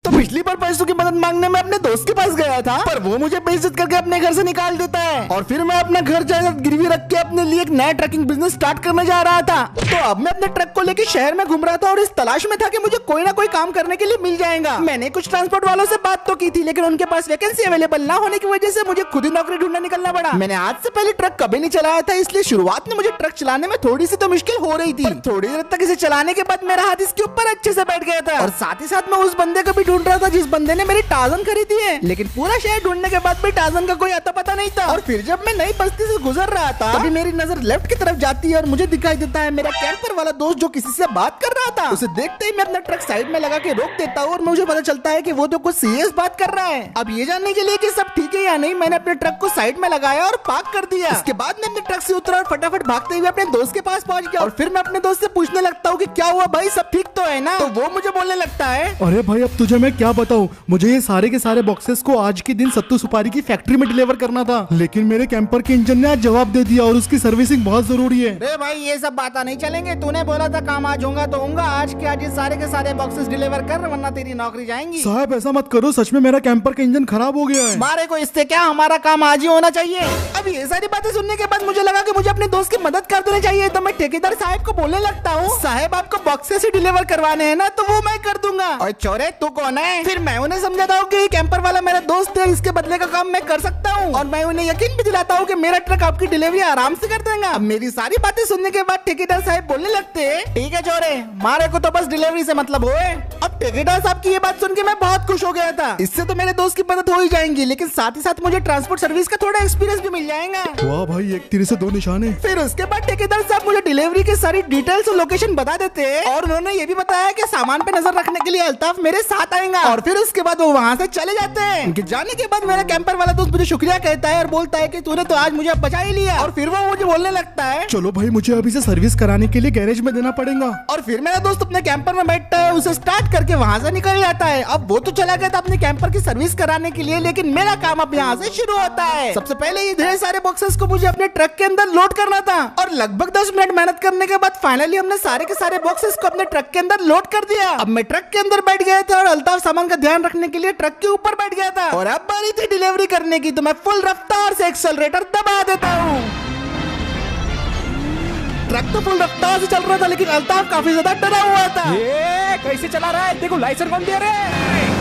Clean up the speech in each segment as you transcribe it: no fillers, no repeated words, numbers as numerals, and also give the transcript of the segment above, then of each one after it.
तो पिछली बार पैसों की मदद मांगने में अपने दोस्त के पास गया था, पर वो मुझे बेइज्जत करके अपने घर से निकाल देता है और फिर मैं अपना घर जायदाद गिरवी रख के अपने लिए एक नया ट्रकिंग बिजनेस स्टार्ट करने जा रहा था। तो अब मैं अपने ट्रक को लेकर शहर में घूम रहा था और इस तलाश में था कि मुझे कोई ना कोई काम करने के लिए मिल जाएगा। मैंने कुछ ट्रांसपोर्ट वालों से बात तो की थी, लेकिन उनके पास वैकेंसी अवेलेबल ना होने की वजह से मुझे खुद ही नौकरी ढूंढने निकलना पड़ा। मैंने आज से पहले ट्रक कभी नहीं चलाया था, इसलिए शुरुआत में मुझे ट्रक चलाने में थोड़ी सी तो मुश्किल हो रही थी। थोड़ी देर तक इसे चलाने के बाद मेरा हाथ इसके ऊपर अच्छे से बैठ गया था और साथ ही साथ मैं उस बंदे को भी ढूंढ रहा था जिस बंदे ने मेरी टार्जन खरीदी है। लेकिन पूरा शहर ढूंढने के बाद भी टार्जन का कोई अता पता नहीं था। और फिर जब मैं नई बस्ती से गुजर रहा था तभी मेरी नजर लेफ्ट की तरफ जाती है और मुझे दिखाई देता है मेरा कैंपर वाला दोस्त जो किसी से बात कर रहा था। उसे देखते ही मैं अपना ट्रक साइड में लगा के रोक देता हूँ और मुझे पता चलता है कि वो तो कुछ सीरियस बात कर रहा है। अब ये जानने के लिए कि सब ठीक है या नहीं, मैंने अपने ट्रक को साइड में लगाया और पार्क कर दिया। इसके बाद मैं अपने ट्रक से उतरा और फटाफट भागते हुए अपने दोस्त के पास पहुंच गया और फिर मैं अपने दोस्त से पूछने लगता हूँ कि क्या हुआ भाई, सब ठीक तो है ना? तो वो मुझे बोलने लगता है, अरे भाई अब तुझे मैं क्या बताऊं, मुझे ये सारे के सारे बॉक्सेस को आज के दिन सत्तू सुपारी की फैक्ट्री में डिलीवर करना था, लेकिन मेरे कैंपर के इंजन ने आज जवाब दे दिया और उसकी सर्विसिंग बहुत जरूरी है। अरे भाई ये सब बातें नहीं चलेंगे, तूने बोला था काम आज होगा तो होगा, आज के आज ये सारे के सारे बॉक्सेस डिलीवर कर वरना तेरी नौकरी जाएंगी। साहब ऐसा मत करो, सच में मेरा कैंपर का इंजन खराब हो गया है। मारे को इससे क्या, हमारा काम आज ही होना चाहिए। अब ये सारी बातें सुनने के बाद मुझे लगा कि मुझे अपने दोस्त की मदद कर देनी चाहिए, तो मैं ठेकेदार साहब को बोलने लगता हूँ, साहब आपको बॉक्सेस ही डिलीवर करवाने हैं ना, तो वो मैं कर दूंगा। और चोरे तू कौन है? फिर मैं उन्हें समझाता हूँ कि कैंपर वाला मेरा दोस्त है, इसके बदले का काम मैं कर सकता हूँ और मैं उन्हें यकीन भी दिलाता हूँ कि मेरा ट्रक आपकी डिलीवरी आराम से कर देगा। अब मेरी सारी बातें सुनने के बाद ठेकेदार साहब बोलने लगते हैं, ठीक है चोरे, मारे को तो बस डिलीवरी से मतलब हो। अब ठेकेदार साहब की ये बात सुन के मैं बहुत खुश हो गया था, इससे तो मेरे दोस्त की मदद हो ही जाएंगी, लेकिन साथ ही साथ मुझे ट्रांसपोर्ट सर्विस का थोड़ा एक्सपीरियंस भी मिल जाएगा। वाह भाई, एक तीर से दो निशाने। फिर उसके बाद ठेकेदार साहब मुझे डिलीवरी की सारी डिटेल्स और लोकेशन बता देते हैं और उन्होंने ये भी बताया कि सामान पे नजर रखने के लिए अल्ताफ मेरे साथ आएगा और फिर उसके बाद वो वहाँ से चले जाते हैं। उनके जाने के बाद मेरा कैंपर वाला दोस्त मुझे शुक्रिया कहता है और बोलता है कि तूने तो आज मुझे बचा ही लिया। और फिर वो मुझे बोलने लगता है, चलो भाई मुझे अभी से सर्विस कराने के लिए गैरेज में देना पड़ेगा। और फिर मेरा दोस्त अपने कैंपर में बैठता है, उसे स्टार्ट करके वहाँ से निकल जाता है। अब वो तो चला गया था अपने कैंपर की सर्विस कराने के लिए, लेकिन मेरा काम अब यहाँ से शुरू होता है। सबसे पहले ये ढेर सारे बॉक्सेस को मुझे अपने ट्रक के अंदर लोड करना था और लगभग 10 मिनट मेहनत करने के बाद फाइनली हमने सारे के सारे बॉक्सेस को अपने ट्रक के अंदर लोड कर दिया। अब मैं ट्रक के अंदर बैठ गया था और अल्ताफ सामान का ध्यान रखने के लिए ट्रक के ऊपर बैठ गया था और अब बारी थी डिलीवरी करने की, तो मैं फुल रफ्तार से एक्सेलरेटर दबा देता हूँ। ट्रक तो फुल रफ्तार से चल रहा था, लेकिन अल्ताफ काफी ज्यादा डरा हुआ था। ये कैसे चला रहा है, देखो लाइसेंस कौन दे रहे हैं?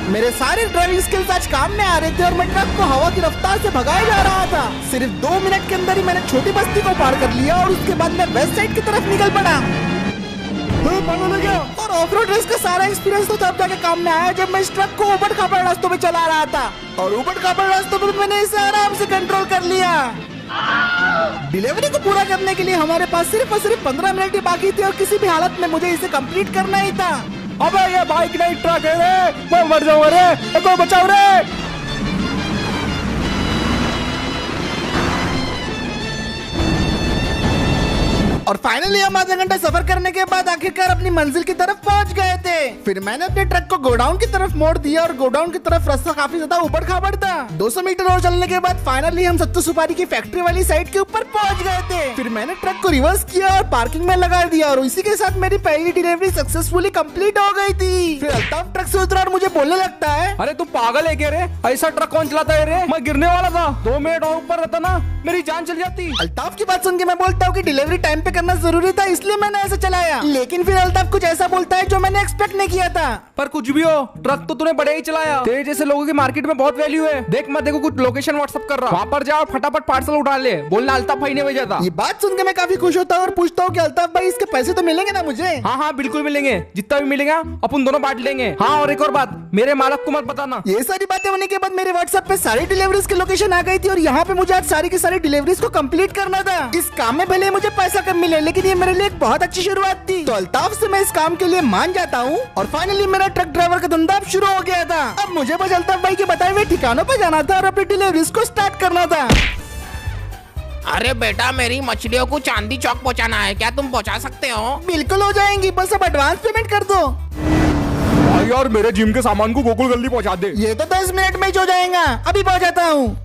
मेरे सारे ड्राइविंग स्किल्स आज काम में आ रहे थे और मैं ट्रक को हवा की रफ्तार से भगाया जा रहा था। सिर्फ 2 मिनट के अंदर ही मैंने छोटी बस्ती को पार कर लिया और उसके बाद मैं वेस्ट साइड की तरफ निकल पड़ा। और ऑफ रोड रेस का सारा एक्सपीरियंस तो तब जाके काम में आया जब मैं इस ट्रक को ऊबड़ खाबड़ रास्तों में चला रहा था और ऊबड़ खाबड़ रास्तों पर मैंने इसे आराम से कंट्रोल कर लिया। डिलीवरी को पूरा करने के लिए हमारे पास सिर्फ और सिर्फ 15 मिनट ही बाकी थे और किसी भी हालत में मुझे इसे कंप्लीट करना ही था। अबे ये बाइक नहीं ट्रक है रे, मैं मर जाऊंगा रे, को बचाओ रे। और फाइनली हम आधा घंटा सफर करने के बाद आखिरकार अपनी मंजिल की तरफ पहुंच गए थे। फिर मैंने अपने ट्रक को गोडाउन की तरफ मोड़ दिया और गोडाउन की तरफ रास्ता काफी ज्यादा ऊबड़ खाबड़ था। 200 मीटर और चलने के बाद फाइनली हम सत्तू सुपारी की फैक्ट्री वाली साइड के ऊपर पहुंच गए थे। फिर मैंने ट्रक को रिवर्स किया और पार्किंग में लगा दिया और इसी के साथ मेरी पहली डिलीवरी सक्सेसफुली कंप्लीट हो गई थी। फिर अल्ताफ ट्रक से उतरा और मुझे बोलने लगता है, अरे तू पागल है क्या रे, ऐसा ट्रक कौन चलाता है रे? मैं गिरने वाला था, 2 मिनट और ऊपर रहता ना मेरी जान चल जाती। अल्ताफ की बात सुन के मैं बोलता हूँ कि डिलीवरी टाइम पे करना जरूरी था, इसलिए मैंने ऐसा चलाया। लेकिन फिर अल्ताफ कुछ ऐसा बोलता है जो मैंने एक्सपेक्ट नहीं किया था। पर कुछ भी हो, ट्रक तो तूने बढ़िया ही चलाया। तेरे जैसे लोगों की मार्केट में बहुत वैल्यू है। देख मैं देखो कुछ लोकेशन व्हाट्सएप कर रहा, वहाँ पर जाओ फटाफट पार्सल उठा ले, बोलना अल्ताफ भाई ने भेजा था। ये बात सुन के मैं काफी खुश होता हूँ और पूछता हूँ कि अल्ताफ भाई इसके पैसे तो मिलेंगे ना मुझे? हाँ हाँ बिल्कुल मिलेंगे, जितना भी मिलेगा अपन दोनों बांट लेंगे। हाँ और एक और बात, मेरे मालक को मत बताना। ये सारी बातें होने के बाद मेरे व्हाट्सएप पे सारी डिलीवरीज की लोकेशन आ गई थी और यहाँ पे मुझे आज सारी की सारी डिलीवरीज को कंप्लीट करना था। इस काम में भले मुझे पैसा कम मिले, लेकिन ये मेरे लिए एक बहुत अच्छी शुरुआत थी। तो अल्ताफ से मैं इस काम के लिए मान जाता हूँ और फाइनली मेरा ट्रक ड्राइवर का धंधा शुरू हो गया था। अब मुझे बस अल्ताफ भाई के बताए हुए ठिकानों पर जाना था और अपनी डिलीवरीज को स्टार्ट करना था। अरे बेटा, मेरी मछलियों को चांदी चौक पहुंचाना है, क्या तुम पहुंचा सकते हो? बिल्कुल हो जाएंगी, बस अब एडवांस पेमेंट कर दो। भाई यार मेरे जिम के सामान को गोकुल गली पहुंचा दे। ये तो 10 मिनट में ही हो जाएगा, अभी पहुंचाता हूँ।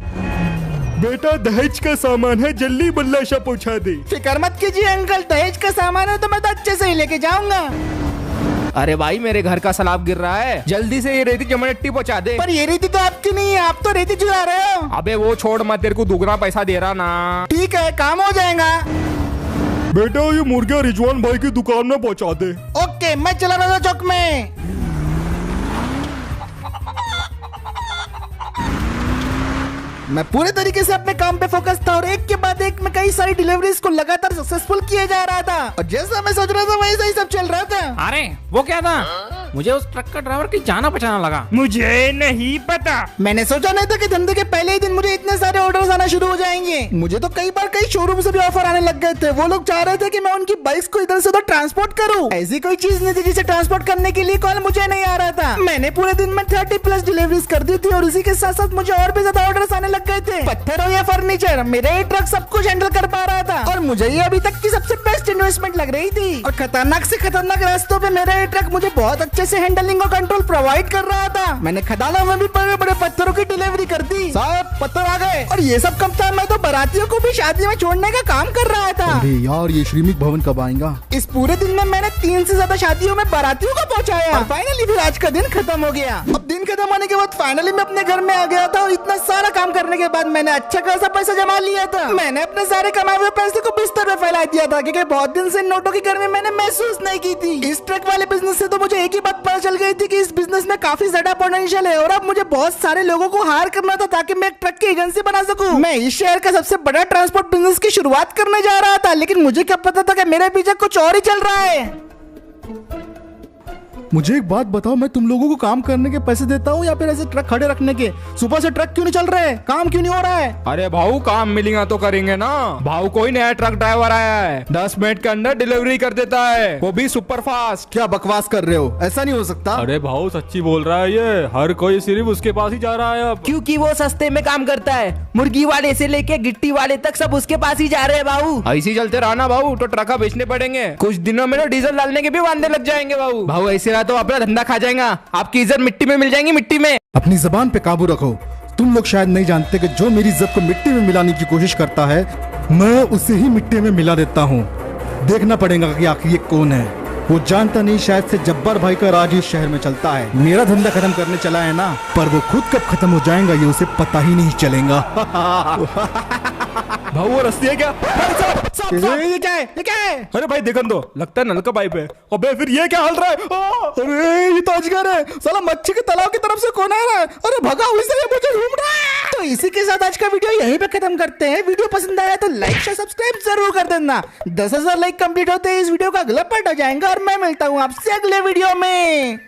बेटा दहेज का सामान है, जल्दी बल्लाशा पहुंचा दे। फिक्र मत कीजिए अंकल, दहेज का सामान है तो मैं तो अच्छे से ही लेके जाऊंगा। अरे भाई मेरे घर का सलाब गिर रहा है, जल्दी से ये रेती जमनेट्टी पहुंचा दे। पर ये रेती तो आपकी नहीं है, आप तो रेती चुरा रहे हो। अबे वो छोड़ मत, तेरे को दुगना पैसा दे रहा ना। ठीक है, काम हो जाएगा। बेटा ये मुर्गिया रिजवान भाई की दुकान में पहुंचा दे। ओके, मैं चला रहा था चौक में। मैं पूरे तरीके से अपने काम पे फोकस था और एक के बाद एक में कई सारी डिलीवरीज को लगातार सक्सेसफुल किया जा रहा था और जैसा मैं सोच रहा था वैसा ही सब चल रहा था। अरे वो क्या था? मुझे उस ट्रक का ड्राइवर की जाना पहचाना लगा। मुझे नहीं पता। मैंने सोचा नहीं था कि धंधे के पहले ही दिन मुझे इतने सारे ऑर्डर्स आना शुरू हो जाएंगे। मुझे तो कई बार कई शोरूम से भी ऑफर आने लग गए थे। वो लोग चाह रहे थे कि मैं उनकी बाइक्स को इधर से उधर ट्रांसपोर्ट करूं। ऐसी कोई चीज नहीं थी जिसे ट्रांसपोर्ट करने के लिए कॉल मुझे नहीं आ रहा था। मैंने पूरे दिन में 30+ डिलीवरीज कर दी थी और इसी के साथ साथ मुझे और भी ज्यादा ऑर्डर्स आने लग गए थे। पत्थर हो या फर्नीचर, मेरा ये ट्रक सब कुछ हैंडल कर पा रहा था और मुझे ये अभी तक की सबसे बेस्ट इन्वेस्टमेंट लग रही थी। और खतरनाक से खतरनाक रास्तों पे मेरा ये ट्रक मुझे बहुत अच्छे से हैंडलिंग और कंट्रोल प्रोवाइड कर रहा था। मैंने खदानों में भी बड़े बड़े पत्थरों की डिलीवरी कर दी। साहब पत्थर आ गए। और ये सब कम था, मैं तो बारातियों को भी शादी में छोड़ने का काम कर रहा था। अरे यार ये श्रीमिक भवन कब आएगा? इस पूरे दिन में मैंने 3 से ज्यादा शादियों में बारातियों को पहुंचाया और फाइनली फिर आज का दिन खत्म हो गया। अब दिन खत्म होने के बाद फाइनली मैं अपने घर में आ गया था और इतना सारा काम करने के बाद मैंने अच्छा खासा पैसा जमा लिया था। मैंने अपने सारे कमाए हुए पैसे को बिस्तर में फैला दिया था क्योंकि बहुत दिन से नोटों की गर्मी मैंने महसूस नहीं की थी। इस ट्रक वाले बिजनेस से तो मुझे एक ही बात पता चल गई थी कि इस बिजनेस में काफी ज्यादा पोटेंशियल है और अब मुझे बहुत सारे लोगों को हायर करना था ताकि मैं एक ट्रक की एजेंसी बना सकूं। मैं इस शहर का सबसे बड़ा ट्रांसपोर्ट बिजनेस की शुरुआत करने जा रहा था, लेकिन मुझे क्या पता था कि मेरे पीछे कुछ और ही चल रहा है। मुझे एक बात बताओ, मैं तुम लोगों को काम करने के पैसे देता हूँ या फिर ऐसे ट्रक खड़े रखने के? सुबह से ट्रक क्यों नहीं चल रहे? काम क्यों नहीं हो रहा है? अरे भाऊ काम मिलेगा तो करेंगे ना। भाऊ कोई नया ट्रक ड्राइवर आया है, 10 मिनट के अंदर डिलीवरी कर देता है, वो भी सुपर फास्ट। क्या बकवास कर रहे हो? ऐसा नहीं हो सकता। अरे भाऊ सच्ची बोल रहा है ये, हर कोई सिर्फ उसके पास ही जा रहा है अब। क्योंकि वो सस्ते में काम करता है। मुर्गी वाले से लेके गिट्टी वाले तक सब उसके पास ही जा रहे हैं भाऊ। ऐसे ही चलते रहा ना भाऊ तो ट्रक बेचने पड़ेंगे। कुछ दिनों में तो डीजल डालने के भी वांदे लग जाएंगे भाऊ। भाऊ ऐसे रहा तो अपना धंधा खा जाएगा, आपकी इज्जत मिट्टी में मिल जाएंगी, मिट्टी में। अपनी जबान पे काबू रखो। तुम लोग शायद नहीं जानते कि जो मेरी इज्जत को मिट्टी में मिलाने की कोशिश करता है, मैं उसे ही मिट्टी में मिला देता हूँ। देखना पड़ेगा कि आखिर ये कौन है। वो जानता नहीं शायद से जब्बार भाई का राज इस शहर में चलता है। मेरा धंधा खत्म करने चला है ना, पर वो खुद कब खत्म हो जाएगा ये उसे पता ही नहीं चलेगा। भाऊ वो रस्सी है क्या? ये क्या है? ये क्या है? अरे भाई देखन दो, लगता है नल का पाइप है। अबे फिर ये क्या हल रहा है? अरे ये तो अजगर है साला, मच्छी के तालाब की तरफ से कौन आ रहा है? अरे भगा, उसे मुझे घूम रहा है। तो इसी के साथ आज का वीडियो यहीं पे खत्म करते हैं। वीडियो पसंद आया तो लाइक शेयर सब्सक्राइब जरूर कर देना। 10,000 लाइक कंप्लीट होते हैं इस वीडियो का अगला पार्ट हो जाएगा और मैं मिलता हूँ आपसे अगले वीडियो में।